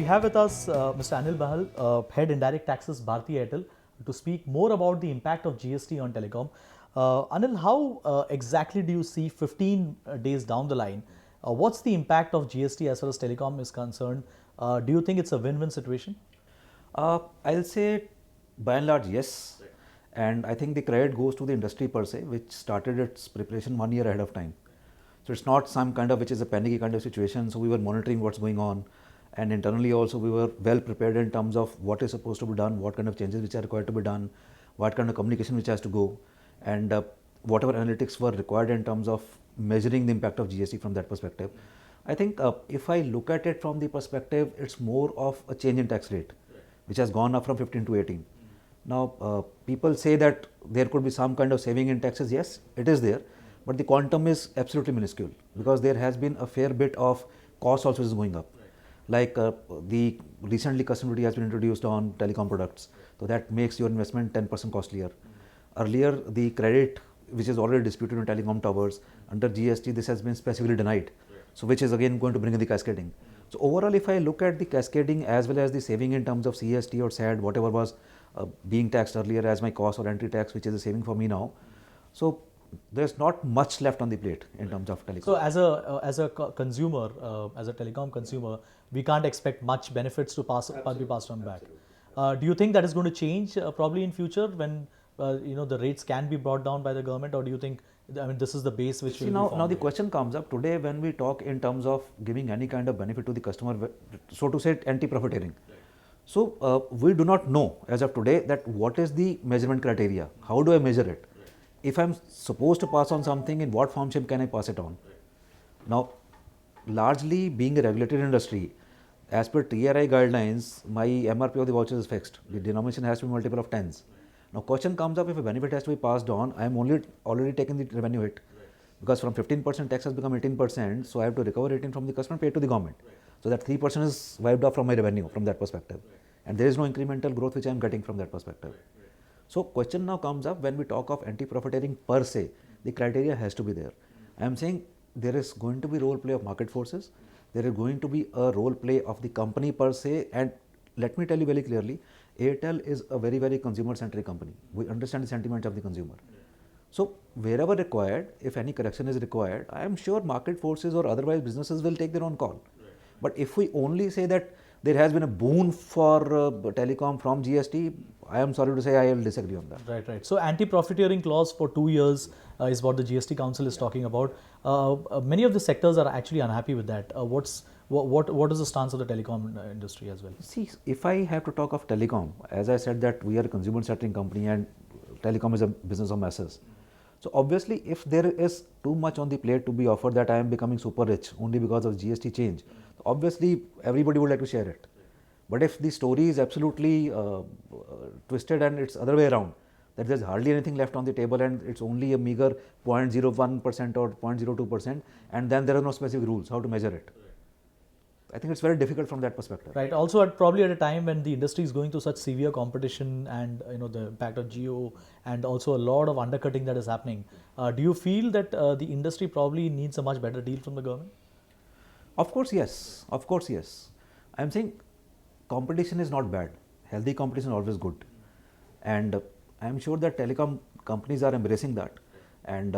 We have with us Mr. Anil Bahl, Head Indirect Taxes, Bharti Airtel, to speak more about the impact of GST on telecom. Anil, how exactly do you see 15 days down the line? What's the impact of GST as far as telecom is concerned? Do you think it's a win-win situation? I'll say by and large, yes. And I think the credit goes to the industry per se, which started its preparation 1 year ahead of time. So it's not some kind of which is a panicky kind of situation. So we were monitoring what's going on, and internally also we were well prepared in terms of what is supposed to be done, what kind of changes which are required to be done, what kind of communication which has to go, and whatever analytics were required in terms of measuring the impact of GST from that perspective. I think if I look at it from the perspective, it's more of a change in tax rate, which has gone up from 15 to 18. Now, people say that there could be some kind of saving in taxes. Yes, it is there, but the quantum is absolutely minuscule because there has been a fair bit of cost also is going up. Like the recently custom duty has been introduced on telecom products, so that makes your investment 10% costlier. Earlier, the credit which is already disputed on telecom towers under GST, this has been specifically denied. So which is again going to bring in the cascading. So overall, if I look at the cascading as well as the saving in terms of CST or SAD, whatever was being taxed earlier as my cost or entry tax, which is a saving for me now. So there's not much left on the plate in terms of telecom. So as a consumer, as a telecom consumer, we can't expect much benefits to be passed on back. Do you think that is going to change probably in future when the rates can be brought down by the government, or do you think this is the base which will be formed? Now the question comes up today when we talk in terms of giving any kind of benefit to the customer, so to say anti-profiteering. So we do not know as of today that what is the measurement criteria. How do I measure it? If I'm supposed to pass on something, in what form shape can I pass it on? Now, largely being a regulated industry, as per TRI guidelines, my MRP of the vouchers is fixed. The denomination has to be multiple of tens. Now, question comes up, if a benefit has to be passed on, I am already taking the revenue hit because from 15% tax has become 18%. So I have to recover 18 from the customer, pay to the government. So that 3% is wiped off from my revenue from that perspective, and there is no incremental growth which I am getting from that perspective. So question now comes up when we talk of anti-profiteering per se, the criteria has to be there. I am saying there is going to be role play of market forces, there is going to be a role play of the company per se, and let me tell you very clearly, Airtel is a very, very consumer-centric company. We understand the sentiment of the consumer. So wherever required, if any correction is required, I am sure market forces or otherwise businesses will take their own call. But if we only say that there has been a boon for telecom from GST, I am sorry to say I will disagree on that. Right. So anti-profiteering clause for 2 years is what the GST Council is talking about. Many of the sectors are actually unhappy with that. What is the stance of the telecom industry as well? See, if I have to talk of telecom, as I said that we are a consumer-centric company and telecom is a business of masses. So obviously, if there is too much on the plate to be offered that I am becoming super rich only because of GST change, obviously everybody would like to share it. But if the story is absolutely twisted and it's other way around, that there's hardly anything left on the table and it's only a meager 0.01% or 0.02%, and then there are no specific rules how to measure it. I think it's very difficult from that perspective. Right. Also, probably at a time when the industry is going through such severe competition and the impact of Geo and also a lot of undercutting that is happening, do you feel that the industry probably needs a much better deal from the government? Of course, yes. Of course, yes. I am saying competition is not bad. Healthy competition is always good, and I am sure that telecom companies are embracing that. And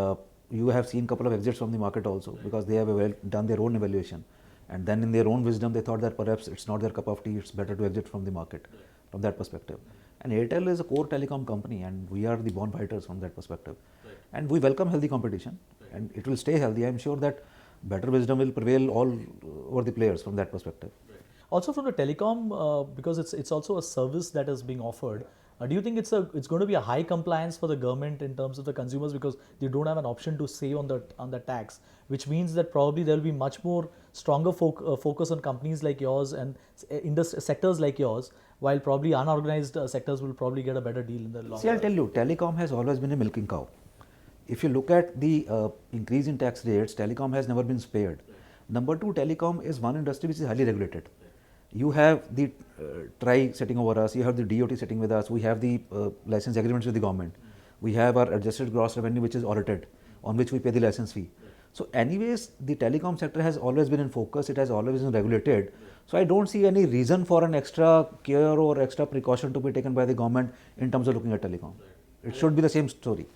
you have seen a couple of exits from the market also because they have done their own evaluation. And then in their own wisdom, they thought that perhaps it's not their cup of tea, it's better to exit from the market from that perspective. And Airtel is a core telecom company and we are the born fighters from that perspective. And we welcome healthy competition and it will stay healthy. I'm sure that better wisdom will prevail all over the players from that perspective. Also from the telecom, because it's also a service that is being offered, do you think it's going to be a high compliance for the government in terms of the consumers because they don't have an option to save on the tax, which means that probably there will be much more stronger focus on companies like yours and sectors like yours, while probably unorganized sectors will probably get a better deal in the long run. See, I'll tell you, telecom has always been a milking cow. If you look at the increase in tax rates, telecom has never been spared. Number two, telecom is one industry which is highly regulated. You have the TRI sitting over us, you have the DOT sitting with us, we have the license agreements with the government, we have our adjusted gross revenue which is audited, on which we pay the license fee. So anyways, the telecom sector has always been in focus, it has always been regulated. So I don't see any reason for an extra care or extra precaution to be taken by the government in terms of looking at telecom. It should be the same story.